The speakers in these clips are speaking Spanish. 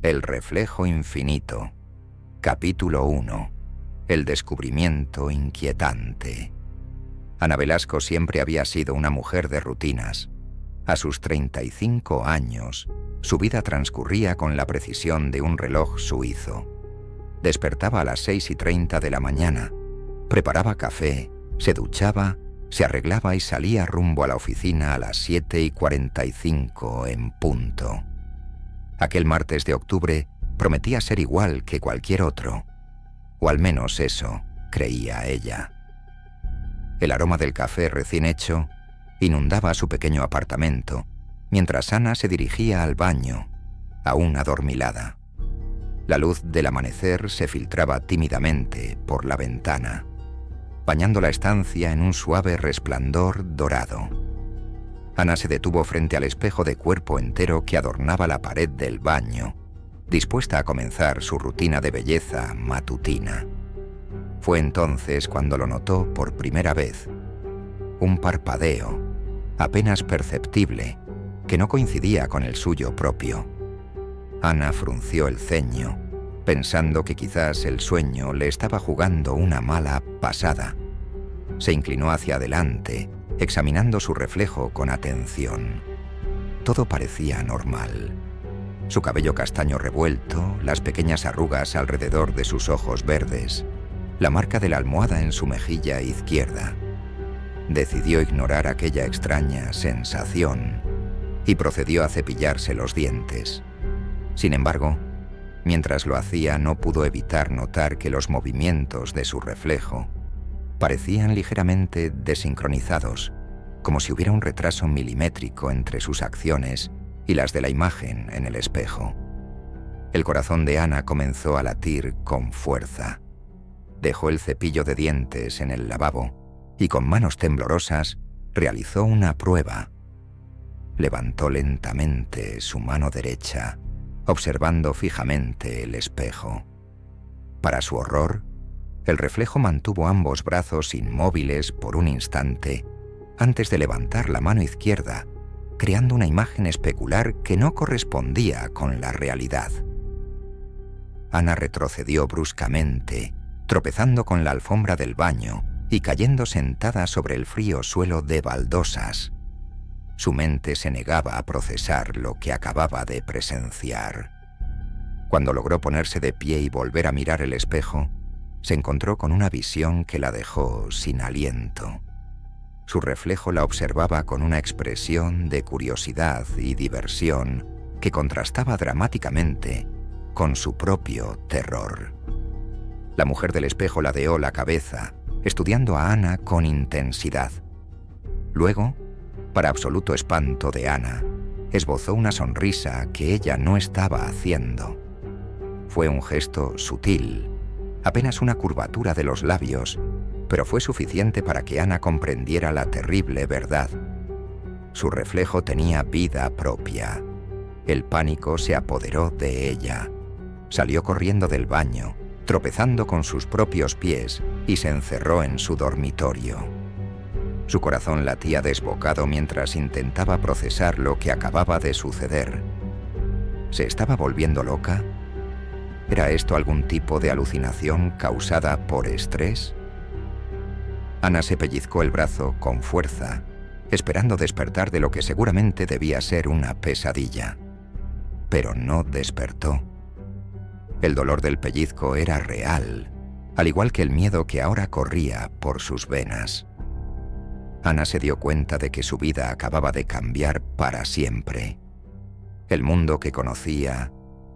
El reflejo infinito. Capítulo 1. El descubrimiento inquietante. Ana Velasco siempre había sido una mujer de rutinas. A sus 35 años, su vida transcurría con la precisión de un reloj suizo. Despertaba a las 6:30 de la mañana, preparaba café, se duchaba, se arreglaba y salía rumbo a la oficina a las 7:45 en punto. Aquel martes de octubre prometía ser igual que cualquier otro, o al menos eso creía ella. El aroma del café recién hecho inundaba su pequeño apartamento, mientras Ana se dirigía al baño, aún adormilada. La luz del amanecer se filtraba tímidamente por la ventana, bañando la estancia en un suave resplandor dorado. Ana se detuvo frente al espejo de cuerpo entero que adornaba la pared del baño, dispuesta a comenzar su rutina de belleza matutina. Fue entonces cuando lo notó por primera vez. Un parpadeo, apenas perceptible, que no coincidía con el suyo propio. Ana frunció el ceño, pensando que quizás el sueño le estaba jugando una mala pasada. Se inclinó hacia adelante, examinando su reflejo con atención. Todo parecía normal. Su cabello castaño revuelto, las pequeñas arrugas alrededor de sus ojos verdes, la marca de la almohada en su mejilla izquierda. Decidió ignorar aquella extraña sensación y procedió a cepillarse los dientes. Sin embargo, mientras lo hacía no pudo evitar notar que los movimientos de su reflejo parecían ligeramente desincronizados, como si hubiera un retraso milimétrico entre sus acciones y las de la imagen en el espejo. El corazón de Ana comenzó a latir con fuerza. Dejó el cepillo de dientes en el lavabo y con manos temblorosas realizó una prueba. Levantó lentamente su mano derecha, observando fijamente el espejo. Para su horror, el reflejo mantuvo ambos brazos inmóviles por un instante antes de levantar la mano izquierda, creando una imagen especular que no correspondía con la realidad. Ana retrocedió bruscamente, tropezando con la alfombra del baño y cayendo sentada sobre el frío suelo de baldosas. Su mente se negaba a procesar lo que acababa de presenciar. Cuando logró ponerse de pie y volver a mirar el espejo, se encontró con una visión que la dejó sin aliento. Su reflejo la observaba con una expresión de curiosidad y diversión que contrastaba dramáticamente con su propio terror. La mujer del espejo ladeó la cabeza, estudiando a Ana con intensidad. Luego, para absoluto espanto de Ana, esbozó una sonrisa que ella no estaba haciendo. Fue un gesto sutil, apenas una curvatura de los labios, pero fue suficiente para que Ana comprendiera la terrible verdad. Su reflejo tenía vida propia. El pánico se apoderó de ella. Salió corriendo del baño, tropezando con sus propios pies, y se encerró en su dormitorio. Su corazón latía desbocado mientras intentaba procesar lo que acababa de suceder. ¿Se estaba volviendo loca? ¿Era esto algún tipo de alucinación causada por estrés? Ana se pellizcó el brazo con fuerza, esperando despertar de lo que seguramente debía ser una pesadilla. Pero no despertó. El dolor del pellizco era real, al igual que el miedo que ahora corría por sus venas. Ana se dio cuenta de que su vida acababa de cambiar para siempre. El mundo que conocía,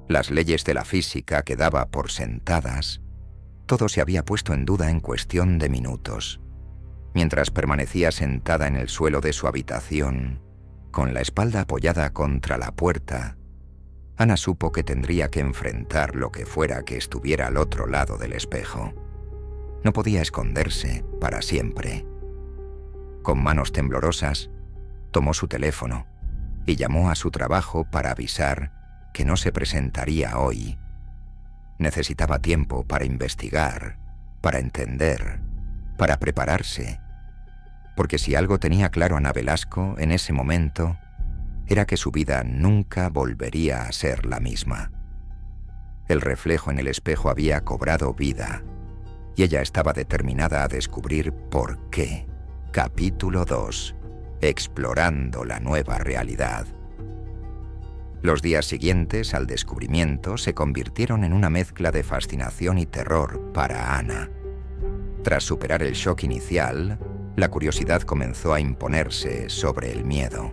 las leyes de la física que daba por sentadas, todo se había puesto en duda en cuestión de minutos. Mientras permanecía sentada en el suelo de su habitación, con la espalda apoyada contra la puerta, Ana supo que tendría que enfrentar lo que fuera que estuviera al otro lado del espejo. No podía esconderse para siempre. Con manos temblorosas, tomó su teléfono y llamó a su trabajo para avisar que no se presentaría hoy. Necesitaba tiempo para investigar, para entender, para prepararse, porque si algo tenía claro Ana Velasco en ese momento, era que su vida nunca volvería a ser la misma. El reflejo en el espejo había cobrado vida, y ella estaba determinada a descubrir por qué. Capítulo 2. Explorando la nueva realidad. Los días siguientes al descubrimiento se convirtieron en una mezcla de fascinación y terror para Ana. Tras superar el shock inicial, la curiosidad comenzó a imponerse sobre el miedo.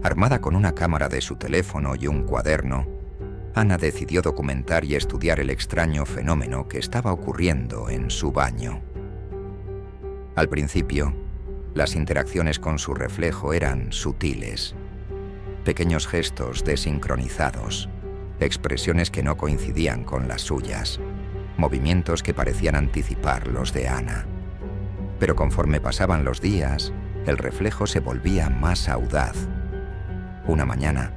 Armada con una cámara de su teléfono y un cuaderno, Ana decidió documentar y estudiar el extraño fenómeno que estaba ocurriendo en su baño. Al principio, las interacciones con su reflejo eran sutiles. Pequeños gestos desincronizados, expresiones que no coincidían con las suyas, movimientos que parecían anticipar los de Ana. Pero conforme pasaban los días, el reflejo se volvía más audaz. Una mañana,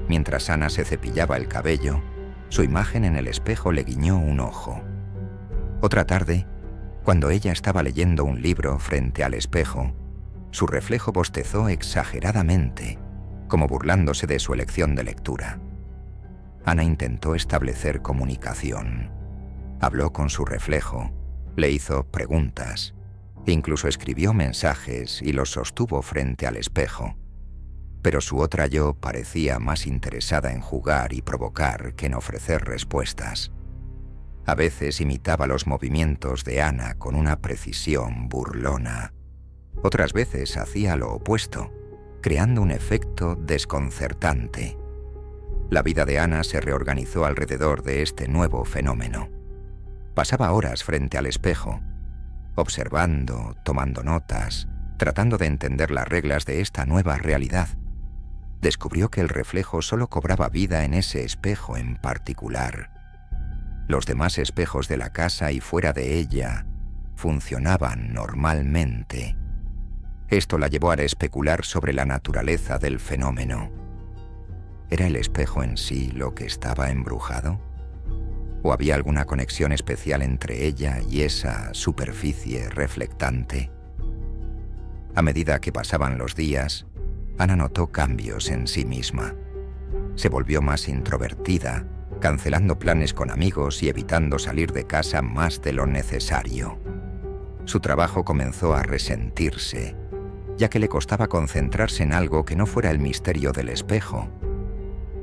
mientras Ana se cepillaba el cabello, su imagen en el espejo le guiñó un ojo. Otra tarde, cuando ella estaba leyendo un libro frente al espejo, su reflejo bostezó exageradamente, como burlándose de su elección de lectura. Ana intentó establecer comunicación. Habló con su reflejo, le hizo preguntas, incluso escribió mensajes y los sostuvo frente al espejo. Pero su otra yo parecía más interesada en jugar y provocar que en ofrecer respuestas. A veces imitaba los movimientos de Ana con una precisión burlona. Otras veces hacía lo opuesto, creando un efecto desconcertante. La vida de Ana se reorganizó alrededor de este nuevo fenómeno. Pasaba horas frente al espejo, observando, tomando notas, tratando de entender las reglas de esta nueva realidad. Descubrió que el reflejo solo cobraba vida en ese espejo en particular. Los demás espejos de la casa y fuera de ella funcionaban normalmente. Esto la llevó a especular sobre la naturaleza del fenómeno. ¿Era el espejo en sí lo que estaba embrujado? ¿O había alguna conexión especial entre ella y esa superficie reflectante? A medida que pasaban los días, Ana notó cambios en sí misma. Se volvió más introvertida, cancelando planes con amigos y evitando salir de casa más de lo necesario. Su trabajo comenzó a resentirse, ya que le costaba concentrarse en algo que no fuera el misterio del espejo.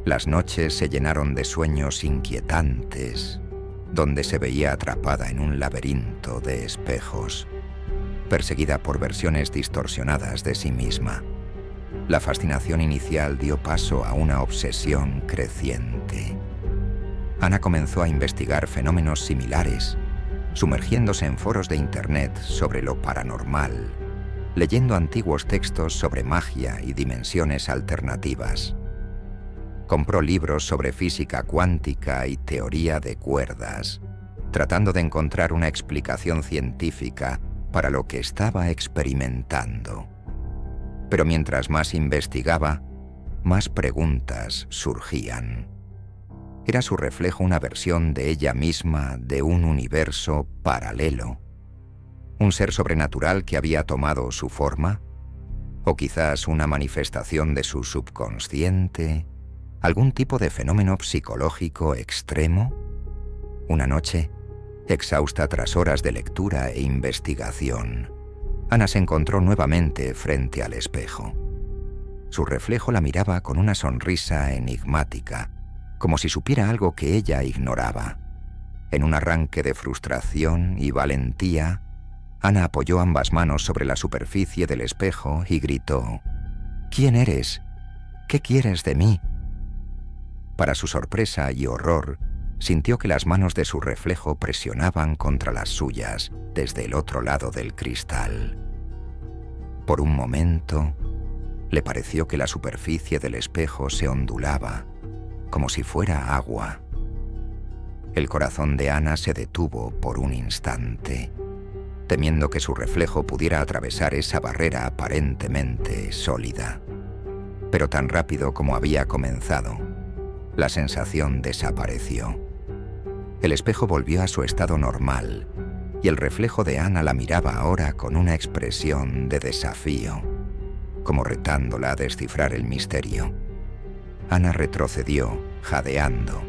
Las noches se llenaron de sueños inquietantes, donde se veía atrapada en un laberinto de espejos, perseguida por versiones distorsionadas de sí misma. La fascinación inicial dio paso a una obsesión creciente. Ana comenzó a investigar fenómenos similares, sumergiéndose en foros de Internet sobre lo paranormal, leyendo antiguos textos sobre magia y dimensiones alternativas. Compró libros sobre física cuántica y teoría de cuerdas, tratando de encontrar una explicación científica para lo que estaba experimentando. Pero mientras más investigaba, más preguntas surgían. ¿Era su reflejo una versión de ella misma de un universo paralelo? ¿Un ser sobrenatural que había tomado su forma? ¿O quizás una manifestación de su subconsciente? ¿Algún tipo de fenómeno psicológico extremo? Una noche, exhausta tras horas de lectura e investigación, Ana se encontró nuevamente frente al espejo. Su reflejo la miraba con una sonrisa enigmática, como si supiera algo que ella ignoraba. En un arranque de frustración y valentía, Ana apoyó ambas manos sobre la superficie del espejo y gritó: «¿Quién eres? ¿Qué quieres de mí?». Para su sorpresa y horror, sintió que las manos de su reflejo presionaban contra las suyas desde el otro lado del cristal. Por un momento, le pareció que la superficie del espejo se ondulaba, como si fuera agua. El corazón de Ana se detuvo por un instante, temiendo que su reflejo pudiera atravesar esa barrera aparentemente sólida. Pero tan rápido como había comenzado, la sensación desapareció. El espejo volvió a su estado normal, y el reflejo de Ana la miraba ahora con una expresión de desafío, como retándola a descifrar el misterio. Ana retrocedió, jadeando.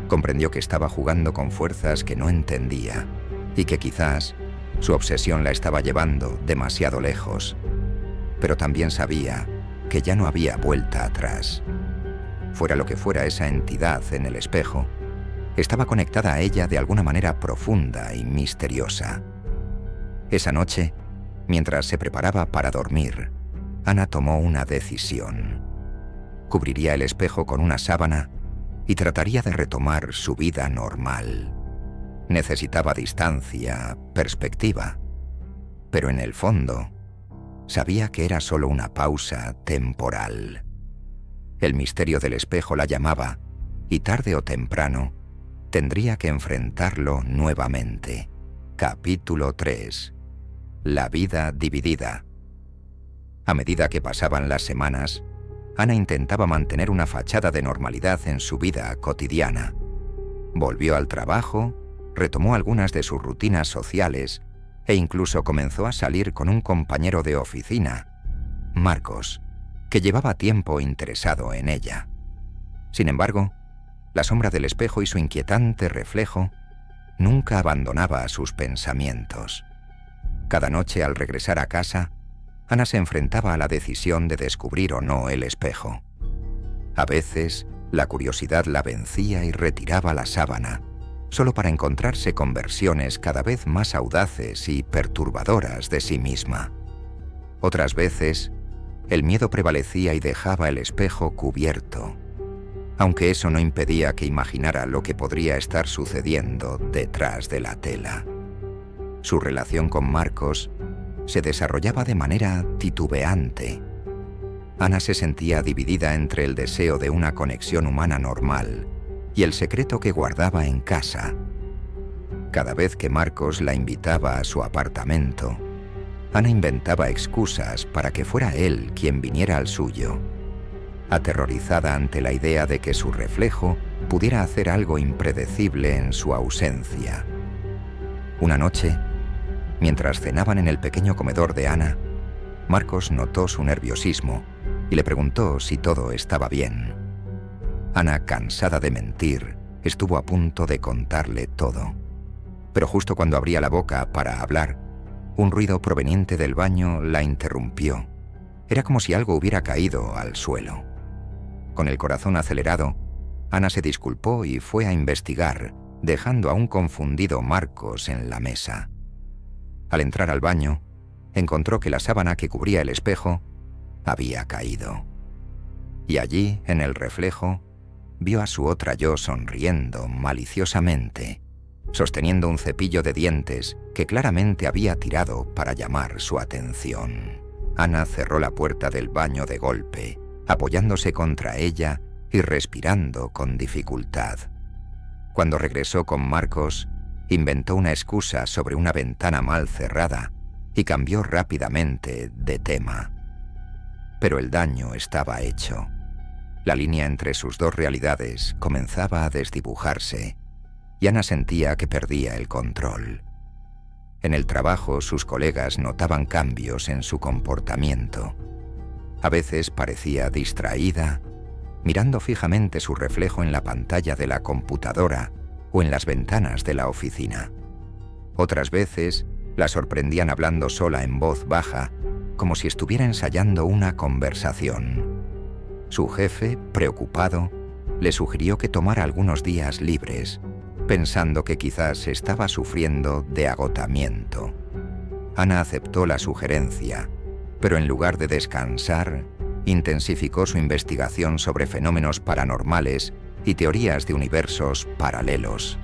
Comprendió que estaba jugando con fuerzas que no entendía y que quizás su obsesión la estaba llevando demasiado lejos. Pero también sabía que ya no había vuelta atrás. Fuera lo que fuera esa entidad en el espejo, estaba conectada a ella de alguna manera profunda y misteriosa. Esa noche, mientras se preparaba para dormir, Ana tomó una decisión. Cubriría el espejo con una sábana y trataría de retomar su vida normal. Necesitaba distancia, perspectiva, pero en el fondo sabía que era solo una pausa temporal. El misterio del espejo la llamaba y tarde o temprano tendría que enfrentarlo nuevamente. Capítulo 3. La vida dividida. A medida que pasaban las semanas, Ana intentaba mantener una fachada de normalidad en su vida cotidiana. Volvió al trabajo, retomó algunas de sus rutinas sociales e incluso comenzó a salir con un compañero de oficina, Marcos, que llevaba tiempo interesado en ella. Sin embargo, la sombra del espejo y su inquietante reflejo nunca abandonaba sus pensamientos. Cada noche al regresar a casa, Ana se enfrentaba a la decisión de descubrir o no el espejo. A veces, la curiosidad la vencía y retiraba la sábana, solo para encontrarse con versiones cada vez más audaces y perturbadoras de sí misma. Otras veces, el miedo prevalecía y dejaba el espejo cubierto, aunque eso no impedía que imaginara lo que podría estar sucediendo detrás de la tela. Su relación con Marcos se desarrollaba de manera titubeante. Ana se sentía dividida entre el deseo de una conexión humana normal y el secreto que guardaba en casa. Cada vez que Marcos la invitaba a su apartamento, Ana inventaba excusas para que fuera él quien viniera al suyo, aterrorizada ante la idea de que su reflejo pudiera hacer algo impredecible en su ausencia. Una noche, mientras cenaban en el pequeño comedor de Ana, Marcos notó su nerviosismo y le preguntó si todo estaba bien. Ana, cansada de mentir, estuvo a punto de contarle todo. Pero justo cuando abría la boca para hablar, un ruido proveniente del baño la interrumpió. Era como si algo hubiera caído al suelo. Con el corazón acelerado, Ana se disculpó y fue a investigar, dejando a un confundido Marcos en la mesa. Al entrar al baño, encontró que la sábana que cubría el espejo había caído. Y allí, en el reflejo, vio a su otra yo sonriendo maliciosamente, sosteniendo un cepillo de dientes que claramente había tirado para llamar su atención. Ana cerró la puerta del baño de golpe, apoyándose contra ella y respirando con dificultad. Cuando regresó con Marcos, inventó una excusa sobre una ventana mal cerrada y cambió rápidamente de tema. Pero el daño estaba hecho. La línea entre sus dos realidades comenzaba a desdibujarse y Ana sentía que perdía el control. En el trabajo, sus colegas notaban cambios en su comportamiento. A veces parecía distraída, mirando fijamente su reflejo en la pantalla de la computadora o en las ventanas de la oficina. Otras veces la sorprendían hablando sola en voz baja, como si estuviera ensayando una conversación. Su jefe, preocupado, le sugirió que tomara algunos días libres, pensando que quizás estaba sufriendo de agotamiento. Ana aceptó la sugerencia, pero en lugar de descansar, intensificó su investigación sobre fenómenos paranormales y teorías de universos paralelos.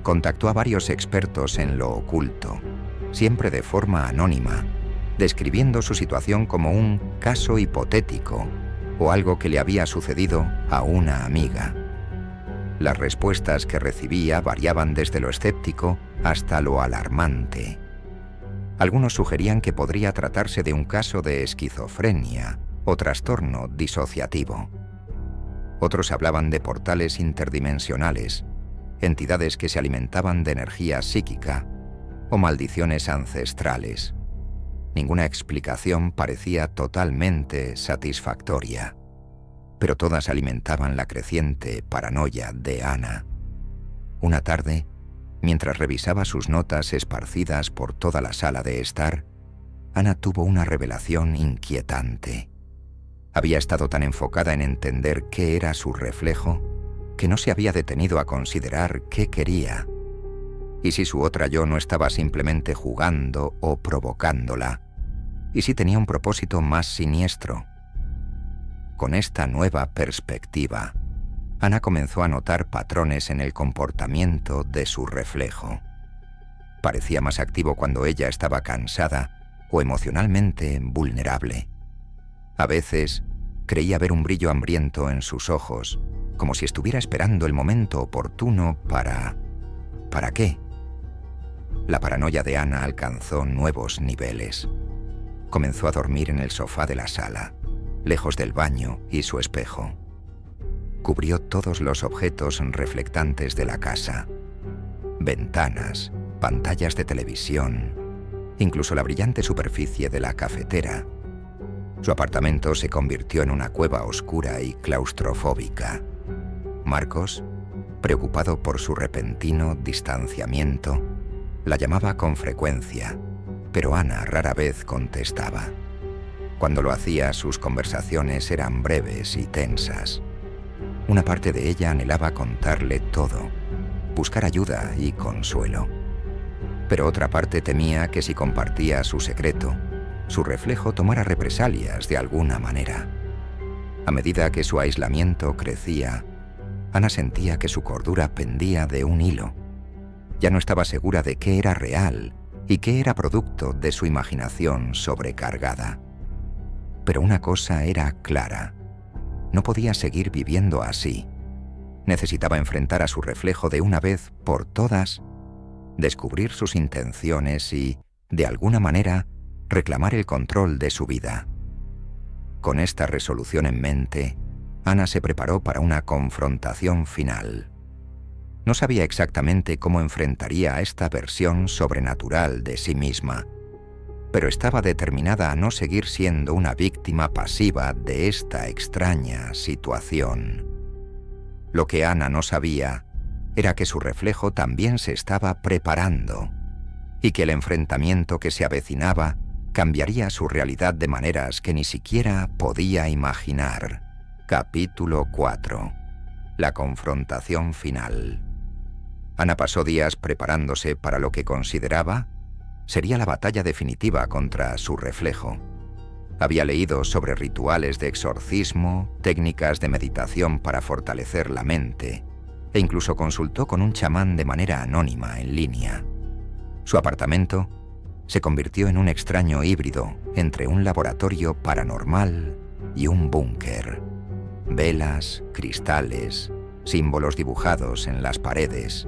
Contactó a varios expertos en lo oculto, siempre de forma anónima, describiendo su situación como un caso hipotético o algo que le había sucedido a una amiga. Las respuestas que recibía variaban desde lo escéptico hasta lo alarmante. Algunos sugerían que podría tratarse de un caso de esquizofrenia o trastorno disociativo. Otros hablaban de portales interdimensionales, entidades que se alimentaban de energía psíquica o maldiciones ancestrales. Ninguna explicación parecía totalmente satisfactoria, pero todas alimentaban la creciente paranoia de Ana. Una tarde, mientras revisaba sus notas esparcidas por toda la sala de estar, Ana tuvo una revelación inquietante. Había estado tan enfocada en entender qué era su reflejo que no se había detenido a considerar qué quería. Y si su otra yo no estaba simplemente jugando o provocándola, y si tenía un propósito más siniestro. Con esta nueva perspectiva, Ana comenzó a notar patrones en el comportamiento de su reflejo. Parecía más activo cuando ella estaba cansada o emocionalmente vulnerable. A veces creía ver un brillo hambriento en sus ojos, como si estuviera esperando el momento oportuno para... ¿Para qué? La paranoia de Ana alcanzó nuevos niveles. Comenzó a dormir en el sofá de la sala, lejos del baño y su espejo. Cubrió todos los objetos reflectantes de la casa. Ventanas, pantallas de televisión, incluso la brillante superficie de la cafetera. Su apartamento se convirtió en una cueva oscura y claustrofóbica. Marcos, preocupado por su repentino distanciamiento, la llamaba con frecuencia, pero Ana rara vez contestaba. Cuando lo hacía, sus conversaciones eran breves y tensas. Una parte de ella anhelaba contarle todo, buscar ayuda y consuelo. Pero otra parte temía que si compartía su secreto, su reflejo tomara represalias de alguna manera. A medida que su aislamiento crecía, Ana sentía que su cordura pendía de un hilo. Ya no estaba segura de qué era real y qué era producto de su imaginación sobrecargada. Pero una cosa era clara: no podía seguir viviendo así. Necesitaba enfrentar a su reflejo de una vez por todas, descubrir sus intenciones y, de alguna manera, reclamar el control de su vida. Con esta resolución en mente, Ana se preparó para una confrontación final. No sabía exactamente cómo enfrentaría a esta versión sobrenatural de sí misma, pero estaba determinada a no seguir siendo una víctima pasiva de esta extraña situación. Lo que Ana no sabía era que su reflejo también se estaba preparando y que el enfrentamiento que se avecinaba cambiaría su realidad de maneras que ni siquiera podía imaginar. Capítulo 4. La confrontación final. Ana pasó días preparándose para lo que consideraba sería la batalla definitiva contra su reflejo. Había leído sobre rituales de exorcismo, técnicas de meditación para fortalecer la mente, e incluso consultó con un chamán de manera anónima en línea. Su apartamento se convirtió en un extraño híbrido entre un laboratorio paranormal y un búnker. Velas, cristales, símbolos dibujados en las paredes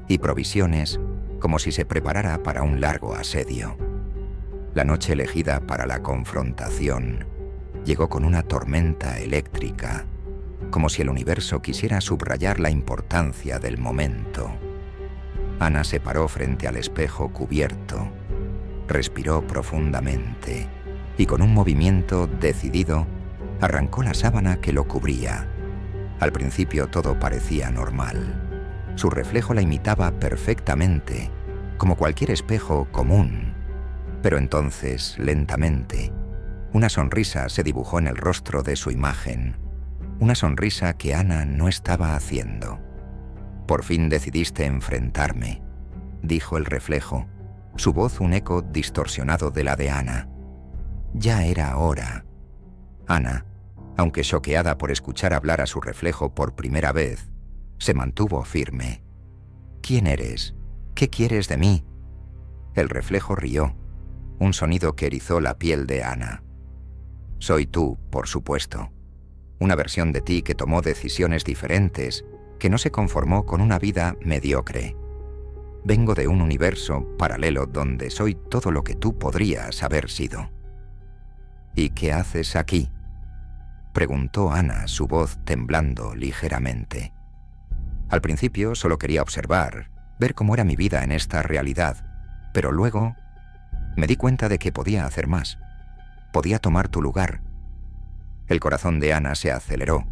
y provisiones como si se preparara para un largo asedio. La noche elegida para la confrontación llegó con una tormenta eléctrica, como si el universo quisiera subrayar la importancia del momento. Ana se paró frente al espejo cubierto, respiró profundamente y con un movimiento decidido arrancó la sábana que lo cubría. Al principio todo parecía normal. Su reflejo la imitaba perfectamente, como cualquier espejo común. Pero entonces, lentamente, una sonrisa se dibujó en el rostro de su imagen, una sonrisa que Ana no estaba haciendo. «Por fin decidiste enfrentarme», dijo el reflejo, su voz un eco distorsionado de la de Ana. Ya era hora. Ana, aunque choqueada por escuchar hablar a su reflejo por primera vez, se mantuvo firme. «¿Quién eres? ¿Qué quieres de mí?» El reflejo rió, un sonido que erizó la piel de Ana. «Soy tú, por supuesto. Una versión de ti que tomó decisiones diferentes, que no se conformó con una vida mediocre. Vengo de un universo paralelo donde soy todo lo que tú podrías haber sido». «¿Y qué haces aquí?», preguntó Ana, su voz temblando ligeramente. Al principio solo quería observar, ver cómo era mi vida en esta realidad, pero luego me di cuenta de que podía hacer más. Podía tomar tu lugar. El corazón de Ana se aceleró.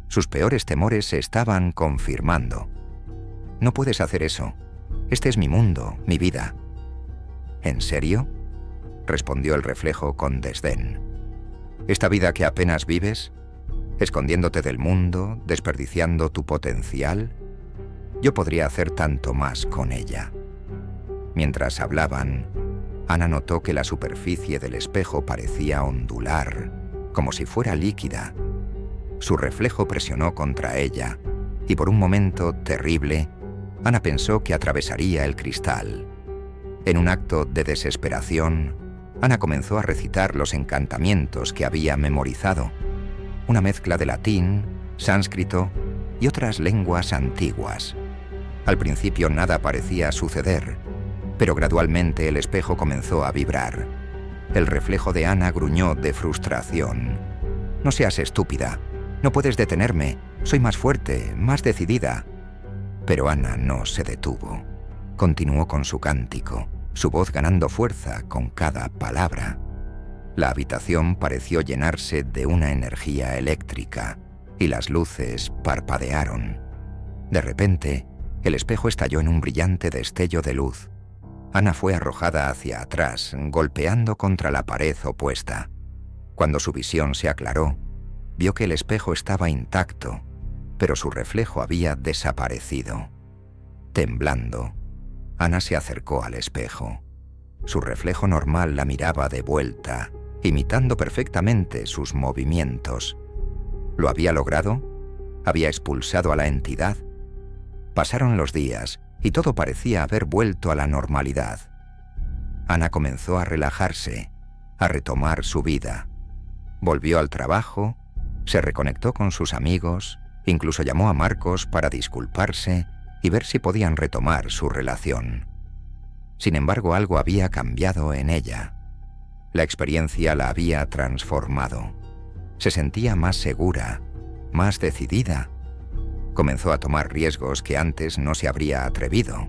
Sus peores temores se estaban confirmando. No puedes hacer eso. Este es mi mundo, mi vida». «¿En serio?», respondió el reflejo con desdén. «¿Esta vida que apenas vives? ¿Escondiéndote del mundo, desperdiciando tu potencial? Yo podría hacer tanto más con ella». Mientras hablaban, Ana notó que la superficie del espejo parecía ondular, como si fuera líquida. Su reflejo presionó contra ella, y por un momento terrible, Ana pensó que atravesaría el cristal. En un acto de desesperación, Ana comenzó a recitar los encantamientos que había memorizado, una mezcla de latín, sánscrito y otras lenguas antiguas. Al principio nada parecía suceder, pero gradualmente el espejo comenzó a vibrar. El reflejo de Ana gruñó de frustración. «No seas estúpida. No puedes detenerme. Soy más fuerte, más decidida». Pero Ana no se detuvo. Continuó con su cántico, su voz ganando fuerza con cada palabra. La habitación pareció llenarse de una energía eléctrica y las luces parpadearon. De repente, el espejo estalló en un brillante destello de luz. Ana fue arrojada hacia atrás, golpeando contra la pared opuesta. Cuando su visión se aclaró, vio que el espejo estaba intacto, pero su reflejo había desaparecido. Temblando, Ana se acercó al espejo. Su reflejo normal la miraba de vuelta, imitando perfectamente sus movimientos. ¿Lo había logrado? ¿Había expulsado a la entidad? Pasaron los días y todo parecía haber vuelto a la normalidad. Ana comenzó a relajarse, a retomar su vida. Volvió al trabajo, se reconectó con sus amigos, incluso llamó a Marcos para disculparse y ver si podían retomar su relación. Sin embargo, algo había cambiado en ella. La experiencia la había transformado. Se sentía más segura, más decidida. Comenzó a tomar riesgos que antes no se habría atrevido,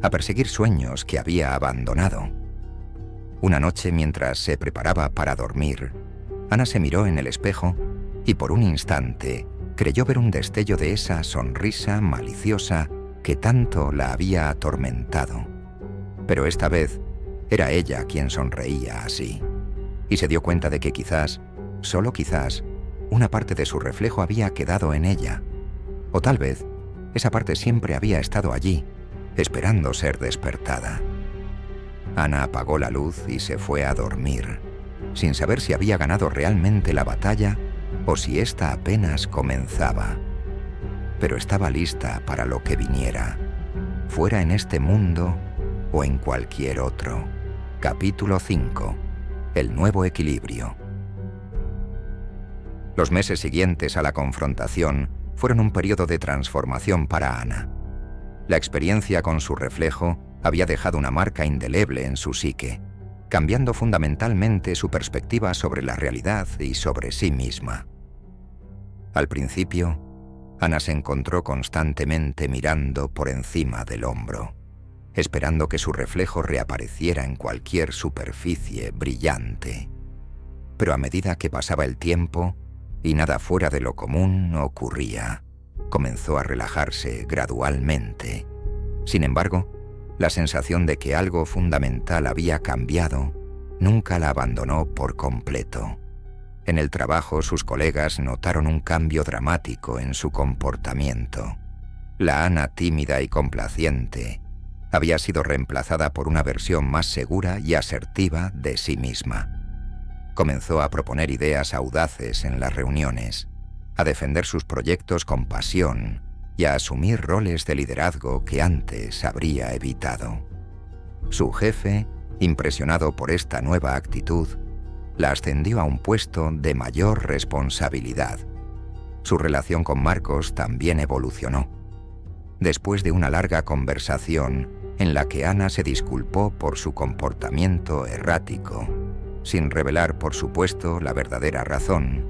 a perseguir sueños que había abandonado. Una noche, mientras se preparaba para dormir, Ana se miró en el espejo y por un instante creyó ver un destello de esa sonrisa maliciosa que tanto la había atormentado. Pero esta vez era ella quien sonreía así, y se dio cuenta de que quizás, solo quizás, una parte de su reflejo había quedado en ella. O tal vez, esa parte siempre había estado allí, esperando ser despertada. Ana apagó la luz y se fue a dormir, sin saber si había ganado realmente la batalla o si ésta apenas comenzaba. Pero estaba lista para lo que viniera, fuera en este mundo o en cualquier otro. Capítulo 5. El nuevo equilibrio. Los meses siguientes a la confrontación fueron un periodo de transformación para Ana. La experiencia con su reflejo había dejado una marca indeleble en su psique, cambiando fundamentalmente su perspectiva sobre la realidad y sobre sí misma. Al principio, Ana se encontró constantemente mirando por encima del hombro, esperando que su reflejo reapareciera en cualquier superficie brillante. Pero a medida que pasaba el tiempo y nada fuera de lo común ocurría, comenzó a relajarse gradualmente. Sin embargo, la sensación de que algo fundamental había cambiado nunca la abandonó por completo. En el trabajo, sus colegas notaron un cambio dramático en su comportamiento. La Ana tímida y complaciente había sido reemplazada por una versión más segura y asertiva de sí misma. Comenzó a proponer ideas audaces en las reuniones, a defender sus proyectos con pasión y a asumir roles de liderazgo que antes habría evitado. Su jefe, impresionado por esta nueva actitud, la ascendió a un puesto de mayor responsabilidad. Su relación con Marcos también evolucionó. Después de una larga conversación en la que Ana se disculpó por su comportamiento errático, sin revelar, por supuesto, la verdadera razón,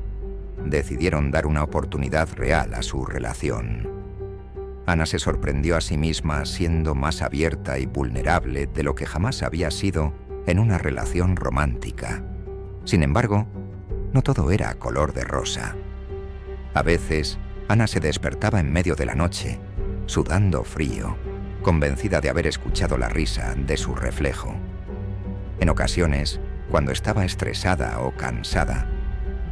decidieron dar una oportunidad real a su relación. Ana se sorprendió a sí misma siendo más abierta y vulnerable de lo que jamás había sido en una relación romántica. Sin embargo, no todo era color de rosa. A veces, Ana se despertaba en medio de la noche sudando frío, convencida de haber escuchado la risa de su reflejo. En ocasiones, cuando estaba estresada o cansada,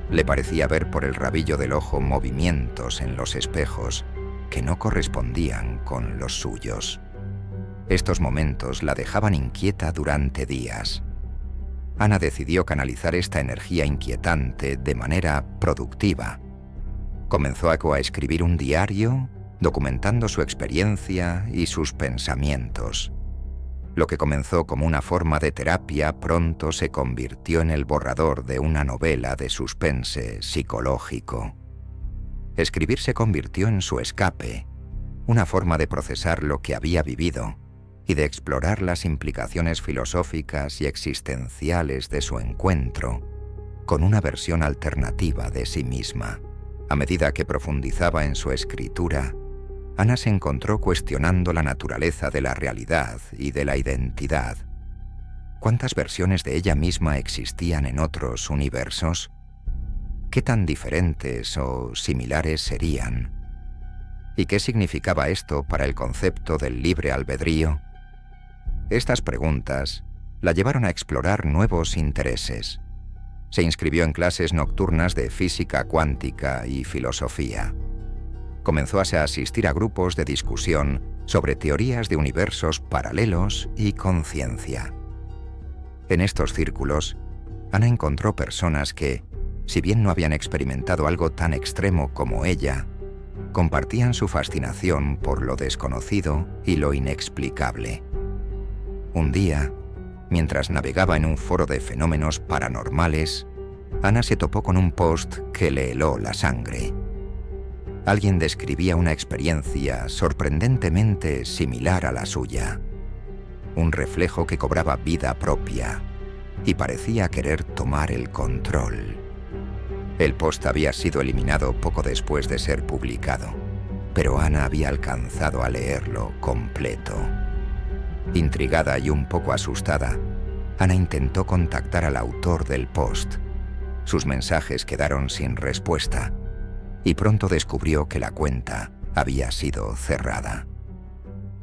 le parecía ver por el rabillo del ojo movimientos en los espejos que no correspondían con los suyos. Estos momentos la dejaban inquieta durante días. Ana decidió canalizar esta energía inquietante de manera productiva. Comenzó a escribir un diario, documentando su experiencia y sus pensamientos. Lo que comenzó como una forma de terapia pronto se convirtió en el borrador de una novela de suspense psicológico. Escribir se convirtió en su escape, una forma de procesar lo que había vivido y de explorar las implicaciones filosóficas y existenciales de su encuentro con una versión alternativa de sí misma. A medida que profundizaba en su escritura, Ana se encontró cuestionando la naturaleza de la realidad y de la identidad. ¿Cuántas versiones de ella misma existían en otros universos? ¿Qué tan diferentes o similares serían? ¿Y qué significaba esto para el concepto del libre albedrío? Estas preguntas la llevaron a explorar nuevos intereses. Se inscribió en clases nocturnas de física cuántica y filosofía. Comenzó a asistir a grupos de discusión sobre teorías de universos paralelos y conciencia. En estos círculos, Ana encontró personas que, si bien no habían experimentado algo tan extremo como ella, compartían su fascinación por lo desconocido y lo inexplicable. Un día, mientras navegaba en un foro de fenómenos paranormales, Ana se topó con un post que le heló la sangre. Alguien describía una experiencia sorprendentemente similar a la suya. Un reflejo que cobraba vida propia y parecía querer tomar el control. El post había sido eliminado poco después de ser publicado, pero Ana había alcanzado a leerlo completo. Intrigada y un poco asustada, Ana intentó contactar al autor del post. Sus mensajes quedaron sin respuesta y pronto descubrió que la cuenta había sido cerrada.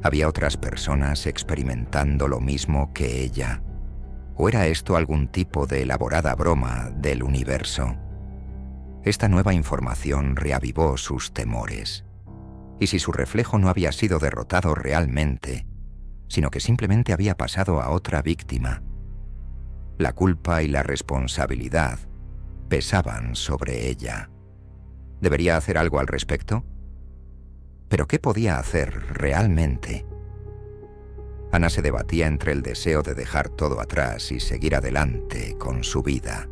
¿Había otras personas experimentando lo mismo que ella? ¿O era esto algún tipo de elaborada broma del universo? Esta nueva información reavivó sus temores. ¿Y si su reflejo no había sido derrotado realmente, sino que simplemente había pasado a otra víctima? La culpa y la responsabilidad pesaban sobre ella. ¿Debería hacer algo al respecto? ¿Pero qué podía hacer realmente? Ana se debatía entre el deseo de dejar todo atrás y seguir adelante con su vida,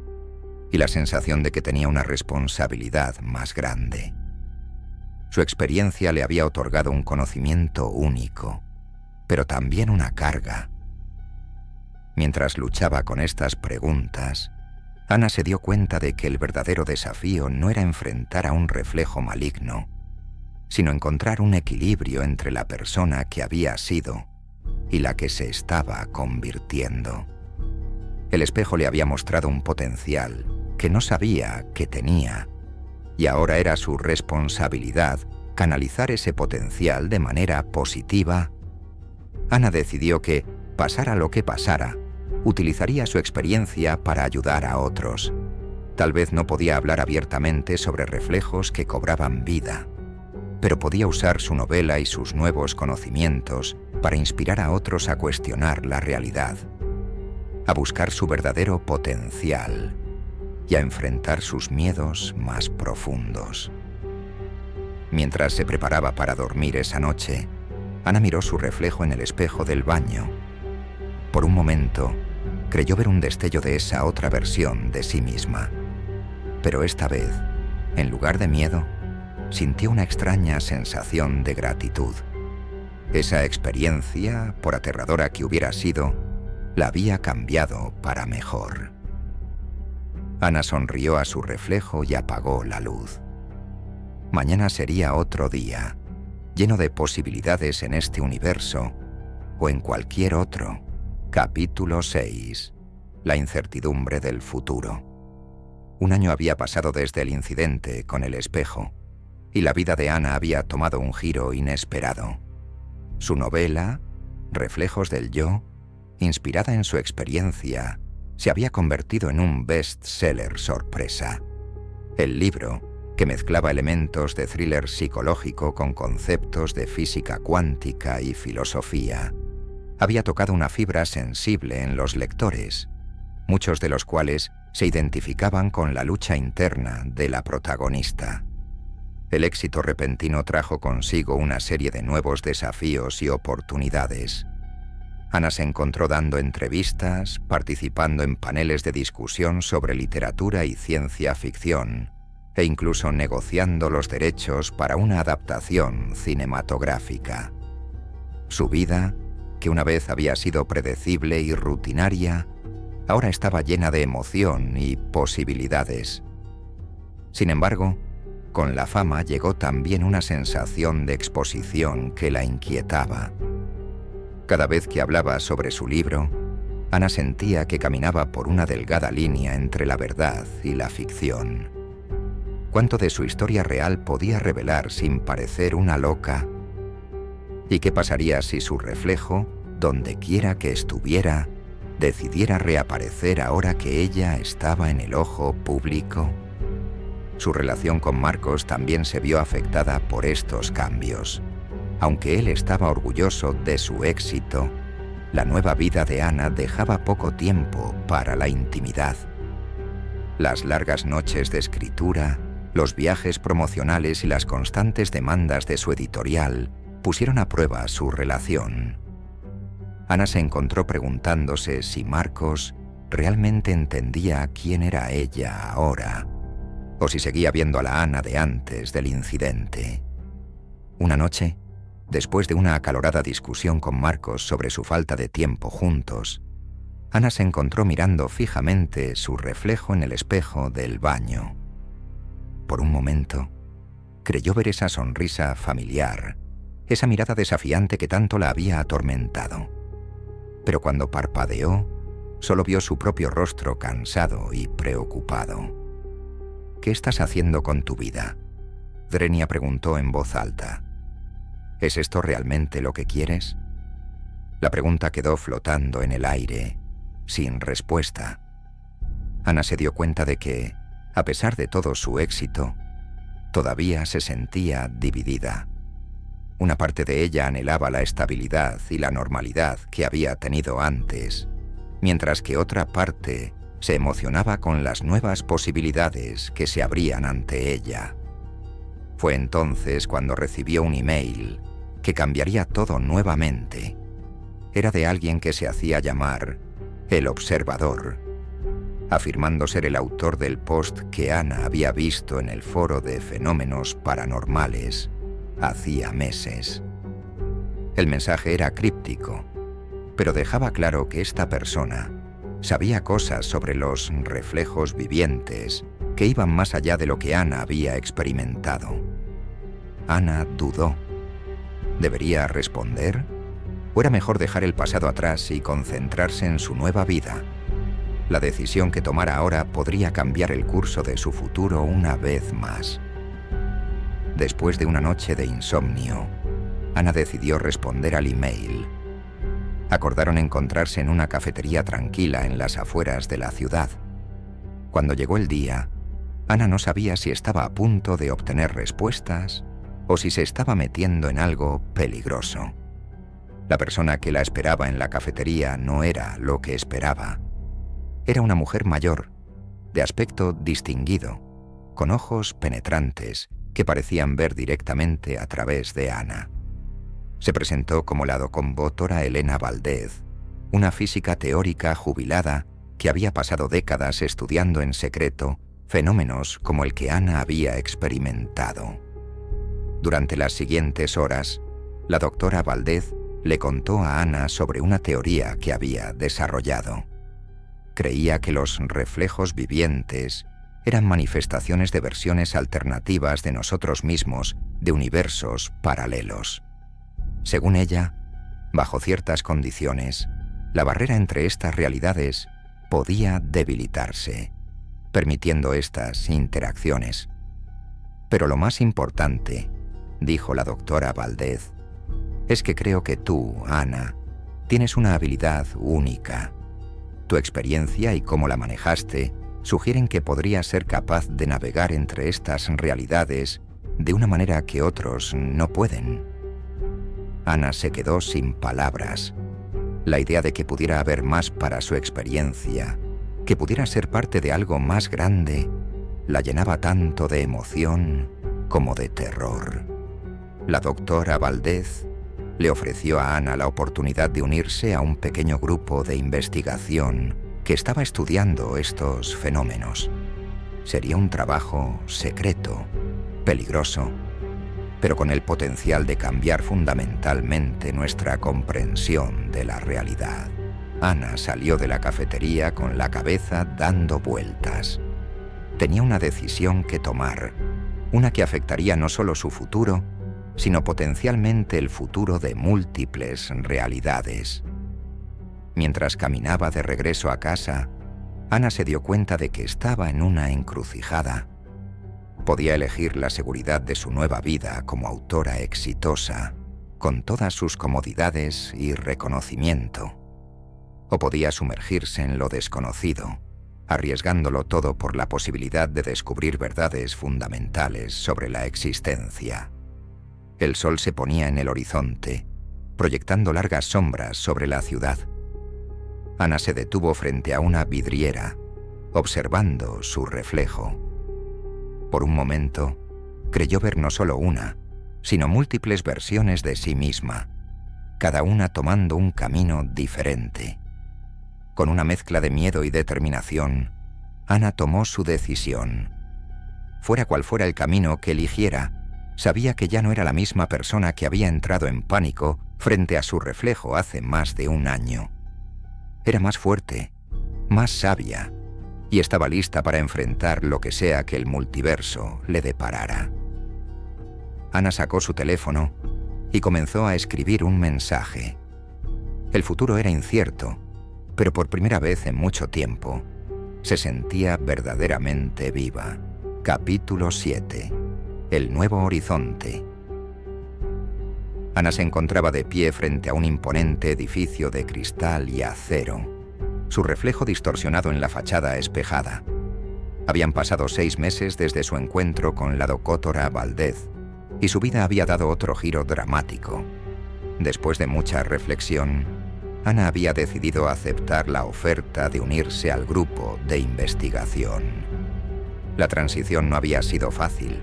y la sensación de que tenía una responsabilidad más grande. Su experiencia le había otorgado un conocimiento único, pero también una carga. Mientras luchaba con estas preguntas, Ana se dio cuenta de que el verdadero desafío no era enfrentar a un reflejo maligno, sino encontrar un equilibrio entre la persona que había sido y la que se estaba convirtiendo. El espejo le había mostrado un potencial que no sabía que tenía, y ahora era su responsabilidad canalizar ese potencial de manera positiva. Ana decidió que, pasara lo que pasara, utilizaría su experiencia para ayudar a otros. Tal vez no podía hablar abiertamente sobre reflejos que cobraban vida, pero podía usar su novela y sus nuevos conocimientos para inspirar a otros a cuestionar la realidad, a buscar su verdadero potencial y a enfrentar sus miedos más profundos. Mientras se preparaba para dormir esa noche, Ana miró su reflejo en el espejo del baño. Por un momento, creyó ver un destello de esa otra versión de sí misma. Pero esta vez, en lugar de miedo, sintió una extraña sensación de gratitud. Esa experiencia, por aterradora que hubiera sido, la había cambiado para mejor. Ana sonrió a su reflejo y apagó la luz. Mañana sería otro día, lleno de posibilidades en este universo o en cualquier otro. Capítulo 6. La incertidumbre del futuro. Un año había pasado desde el incidente con el espejo. y la vida de Ana había tomado un giro inesperado. Su novela, Reflejos del Yo, inspirada en su experiencia, se había convertido en un best-seller sorpresa. El libro, que mezclaba elementos de thriller psicológico con conceptos de física cuántica y filosofía, había tocado una fibra sensible en los lectores, muchos de los cuales se identificaban con la lucha interna de la protagonista. El éxito repentino trajo consigo una serie de nuevos desafíos y oportunidades. Ana se encontró dando entrevistas, participando en paneles de discusión sobre literatura y ciencia ficción, e incluso negociando los derechos para una adaptación cinematográfica. Su vida, que una vez había sido predecible y rutinaria, ahora estaba llena de emoción y posibilidades. Sin embargo, con la fama llegó también una sensación de exposición que la inquietaba. Cada vez que hablaba sobre su libro, Ana sentía que caminaba por una delgada línea entre la verdad y la ficción. ¿Cuánto de su historia real podía revelar sin parecer una loca? ¿Y qué pasaría si su reflejo, donde quiera que estuviera, decidiera reaparecer ahora que ella estaba en el ojo público? Su relación con Marcos también se vio afectada por estos cambios. Aunque él estaba orgulloso de su éxito, la nueva vida de Ana dejaba poco tiempo para la intimidad. Las largas noches de escritura, los viajes promocionales y las constantes demandas de su editorial pusieron a prueba su relación. Ana se encontró preguntándose si Marcos realmente entendía quién era ella ahora, o si seguía viendo a la Ana de antes del incidente. Una noche, después de una acalorada discusión con Marcos sobre su falta de tiempo juntos, Ana se encontró mirando fijamente su reflejo en el espejo del baño. Por un momento, creyó ver esa sonrisa familiar, esa mirada desafiante que tanto la había atormentado. Pero cuando parpadeó, solo vio su propio rostro cansado y preocupado. «¿Qué estás haciendo con tu vida?», Drenia preguntó en voz alta. «¿Es esto realmente lo que quieres?». La pregunta quedó flotando en el aire, sin respuesta. Ana se dio cuenta de que, a pesar de todo su éxito, todavía se sentía dividida. Una parte de ella anhelaba la estabilidad y la normalidad que había tenido antes, mientras que otra parte se emocionaba con las nuevas posibilidades que se abrían ante ella. Fue entonces cuando recibió un email que cambiaría todo nuevamente. Era de alguien que se hacía llamar El Observador, afirmando ser el autor del post que Ana había visto en el foro de fenómenos paranormales hacía meses. El mensaje era críptico, pero dejaba claro que esta persona sabía cosas sobre los reflejos vivientes que iban más allá de lo que Ana había experimentado. Ana dudó. ¿Debería responder? ¿O era mejor dejar el pasado atrás y concentrarse en su nueva vida? La decisión que tomara ahora podría cambiar el curso de su futuro una vez más. Después de una noche de insomnio, Ana decidió responder al email. Acordaron encontrarse en una cafetería tranquila en las afueras de la ciudad. Cuando llegó el día, Ana no sabía si estaba a punto de obtener respuestas o si se estaba metiendo en algo peligroso. La persona que la esperaba en la cafetería no era lo que esperaba. Era una mujer mayor, de aspecto distinguido, con ojos penetrantes que parecían ver directamente a través de Ana. Se presentó como la doctora Elena Valdez, una física teórica jubilada que había pasado décadas estudiando en secreto fenómenos como el que Ana había experimentado. Durante las siguientes horas, la doctora Valdez le contó a Ana sobre una teoría que había desarrollado. Creía que los reflejos vivientes eran manifestaciones de versiones alternativas de nosotros mismos de universos paralelos. Según ella, bajo ciertas condiciones, la barrera entre estas realidades podía debilitarse, permitiendo estas interacciones. Pero lo más importante, dijo la doctora Valdez, es que creo que tú, Ana, tienes una habilidad única. Tu experiencia y cómo la manejaste sugieren que podrías ser capaz de navegar entre estas realidades de una manera que otros no pueden. Ana se quedó sin palabras. La idea de que pudiera haber más para su experiencia, que pudiera ser parte de algo más grande, la llenaba tanto de emoción como de terror. La doctora Valdez le ofreció a Ana la oportunidad de unirse a un pequeño grupo de investigación que estaba estudiando estos fenómenos. Sería un trabajo secreto, peligroso, pero con el potencial de cambiar fundamentalmente nuestra comprensión de la realidad. Ana salió de la cafetería con la cabeza dando vueltas. Tenía una decisión que tomar, una que afectaría no solo su futuro, sino potencialmente el futuro de múltiples realidades. Mientras caminaba de regreso a casa, Ana se dio cuenta de que estaba en una encrucijada. Podía elegir la seguridad de su nueva vida como autora exitosa, con todas sus comodidades y reconocimiento. O podía sumergirse en lo desconocido, arriesgándolo todo por la posibilidad de descubrir verdades fundamentales sobre la existencia. El sol se ponía en el horizonte, proyectando largas sombras sobre la ciudad. Ana se detuvo frente a una vidriera, observando su reflejo. Por un momento, creyó ver no solo una, sino múltiples versiones de sí misma, cada una tomando un camino diferente. Con una mezcla de miedo y determinación, Ana tomó su decisión. Fuera cual fuera el camino que eligiera, sabía que ya no era la misma persona que había entrado en pánico frente a su reflejo hace más de un año. Era más fuerte, más sabia, y estaba lista para enfrentar lo que sea que el multiverso le deparara. Ana sacó su teléfono y comenzó a escribir un mensaje. El futuro era incierto, pero por primera vez en mucho tiempo, se sentía verdaderamente viva. Capítulo 7. El nuevo horizonte. Ana se encontraba de pie frente a un imponente edificio de cristal y acero, su reflejo distorsionado en la fachada espejada. Habían pasado 6 meses desde su encuentro con la doctora Valdez, y su vida había dado otro giro dramático. Después de mucha reflexión, Ana había decidido aceptar la oferta de unirse al grupo de investigación. La transición no había sido fácil.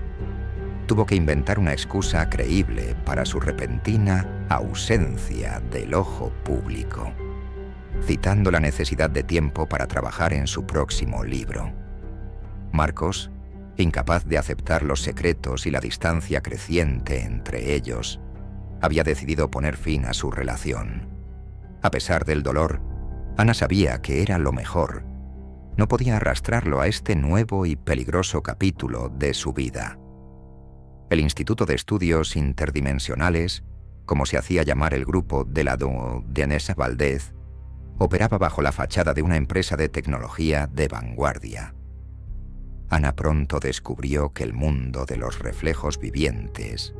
Tuvo que inventar una excusa creíble para su repentina ausencia del ojo público, citando la necesidad de tiempo para trabajar en su próximo libro. Marcos, incapaz de aceptar los secretos y la distancia creciente entre ellos, había decidido poner fin a su relación. A pesar del dolor, Ana sabía que era lo mejor. No podía arrastrarlo a este nuevo y peligroso capítulo de su vida. El Instituto de Estudios Interdimensionales, como se hacía llamar el grupo de la doctora Valdez, operaba bajo la fachada de una empresa de tecnología de vanguardia. Ana pronto descubrió que el mundo de los reflejos vivientes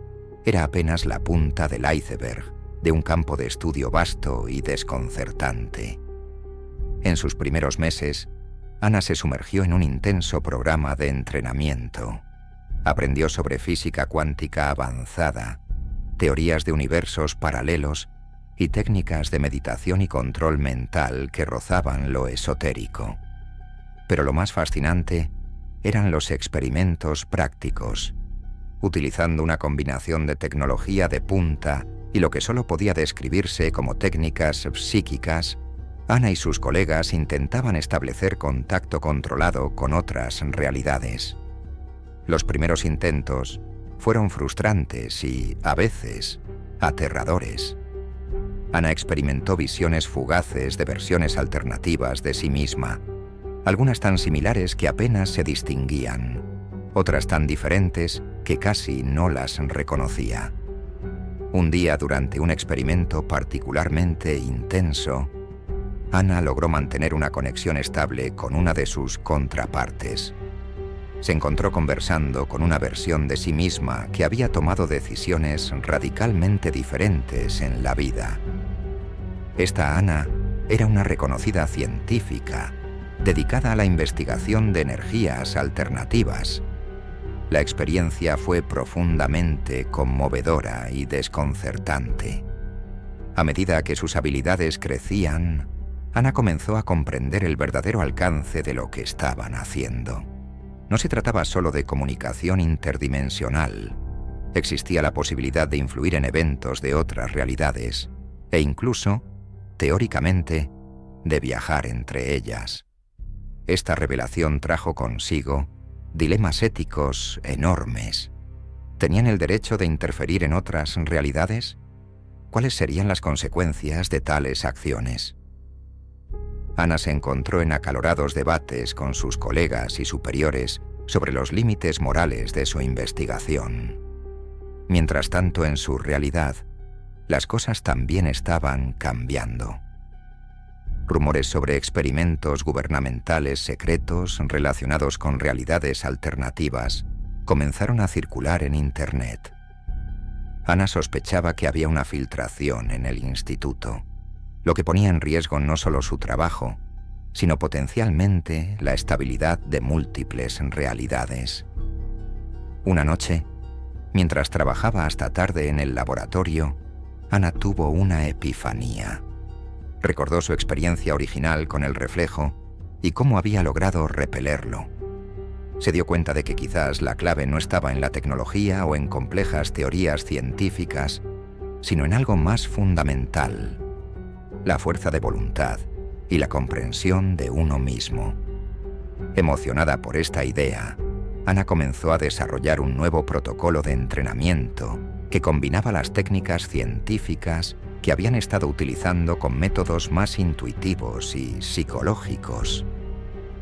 era apenas la punta del iceberg de un campo de estudio vasto y desconcertante. En sus primeros meses, Ana se sumergió en un intenso programa de entrenamiento. Aprendió sobre física cuántica avanzada, teorías de universos paralelos y técnicas de meditación y control mental que rozaban lo esotérico. Pero lo más fascinante eran los experimentos prácticos. Utilizando una combinación de tecnología de punta y lo que solo podía describirse como técnicas psíquicas, Ana y sus colegas intentaban establecer contacto controlado con otras realidades. Los primeros intentos fueron frustrantes y, a veces, aterradores. Ana experimentó visiones fugaces de versiones alternativas de sí misma, algunas tan similares que apenas se distinguían, otras tan diferentes que casi no las reconocía. Un día, durante un experimento particularmente intenso, Ana logró mantener una conexión estable con una de sus contrapartes. se encontró conversando con una versión de sí misma que había tomado decisiones radicalmente diferentes en la vida. Esta Ana era una reconocida científica dedicada a la investigación de energías alternativas. La experiencia fue profundamente conmovedora y desconcertante. A medida que sus habilidades crecían, Ana comenzó a comprender el verdadero alcance de lo que estaban haciendo. No se trataba solo de comunicación interdimensional. Existía la posibilidad de influir en eventos de otras realidades e incluso, teóricamente, de viajar entre ellas. Esta revelación trajo consigo dilemas éticos enormes. ¿Tenían el derecho de interferir en otras realidades? ¿Cuáles serían las consecuencias de tales acciones? Ana se encontró en acalorados debates con sus colegas y superiores sobre los límites morales de su investigación. Mientras tanto, en su realidad, las cosas también estaban cambiando. Rumores sobre experimentos gubernamentales secretos relacionados con realidades alternativas comenzaron a circular en Internet. Ana sospechaba que había una filtración en el instituto, lo que ponía en riesgo no solo su trabajo, sino potencialmente la estabilidad de múltiples realidades. Una noche, mientras trabajaba hasta tarde en el laboratorio, Ana tuvo una epifanía. Recordó su experiencia original con el reflejo y cómo había logrado repelerlo. Se dio cuenta de que quizás la clave no estaba en la tecnología o en complejas teorías científicas, sino en algo más fundamental: la fuerza de voluntad y la comprensión de uno mismo. Emocionada por esta idea, Ana comenzó a desarrollar un nuevo protocolo de entrenamiento que combinaba las técnicas científicas que habían estado utilizando con métodos más intuitivos y psicológicos.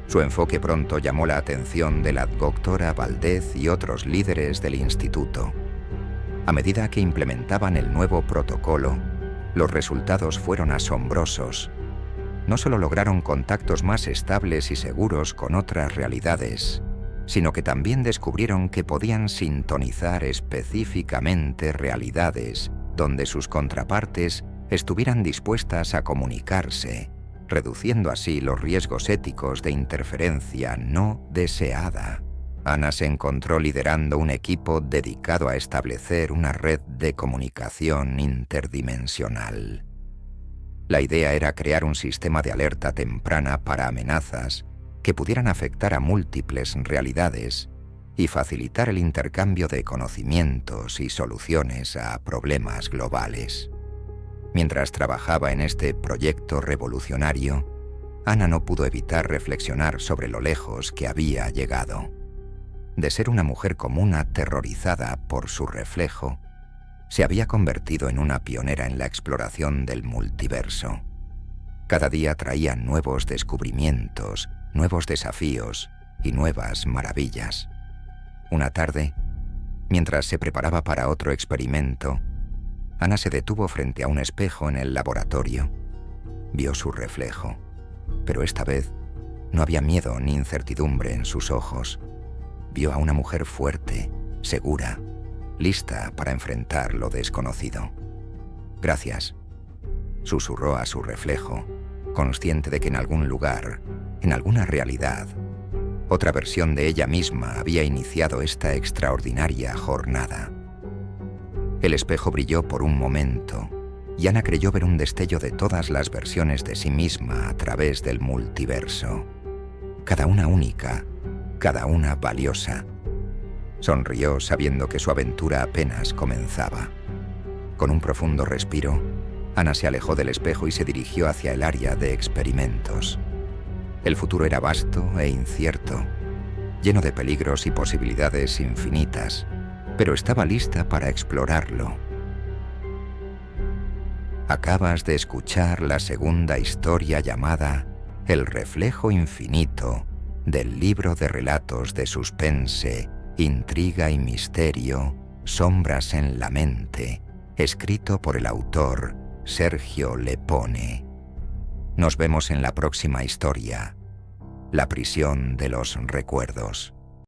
Su enfoque pronto llamó la atención de la doctora Valdez y otros líderes del instituto. A medida que implementaban el nuevo protocolo, los resultados fueron asombrosos. No solo lograron contactos más estables y seguros con otras realidades, sino que también descubrieron que podían sintonizar específicamente realidades donde sus contrapartes estuvieran dispuestas a comunicarse, reduciendo así los riesgos éticos de interferencia no deseada. Ana se encontró liderando un equipo dedicado a establecer una red de comunicación interdimensional. La idea era crear un sistema de alerta temprana para amenazas que pudieran afectar a múltiples realidades y facilitar el intercambio de conocimientos y soluciones a problemas globales. Mientras trabajaba en este proyecto revolucionario, Ana no pudo evitar reflexionar sobre lo lejos que había llegado. De ser una mujer común aterrorizada por su reflejo, se había convertido en una pionera en la exploración del multiverso. Cada día traía nuevos descubrimientos, nuevos desafíos y nuevas maravillas. Una tarde, mientras se preparaba para otro experimento, Ana se detuvo frente a un espejo en el laboratorio. Vio su reflejo, pero esta vez no había miedo ni incertidumbre en sus ojos. Vio a una mujer fuerte, segura, lista para enfrentar lo desconocido. «Gracias», susurró a su reflejo, consciente de que en algún lugar, en alguna realidad, otra versión de ella misma había iniciado esta extraordinaria jornada. El espejo brilló por un momento y Ana creyó ver un destello de todas las versiones de sí misma a través del multiverso. Cada una única, cada una valiosa. Sonrió sabiendo que su aventura apenas comenzaba. Con un profundo respiro, Ana se alejó del espejo y se dirigió hacia el área de experimentos. El futuro era vasto e incierto, lleno de peligros y posibilidades infinitas, pero estaba lista para explorarlo. Acabas de escuchar la segunda historia llamada El reflejo infinito del libro de relatos de suspense, intriga y misterio, Sombras en la mente, escrito por el autor Sergio Lepone. Nos vemos en la próxima historia, La prisión de los recuerdos.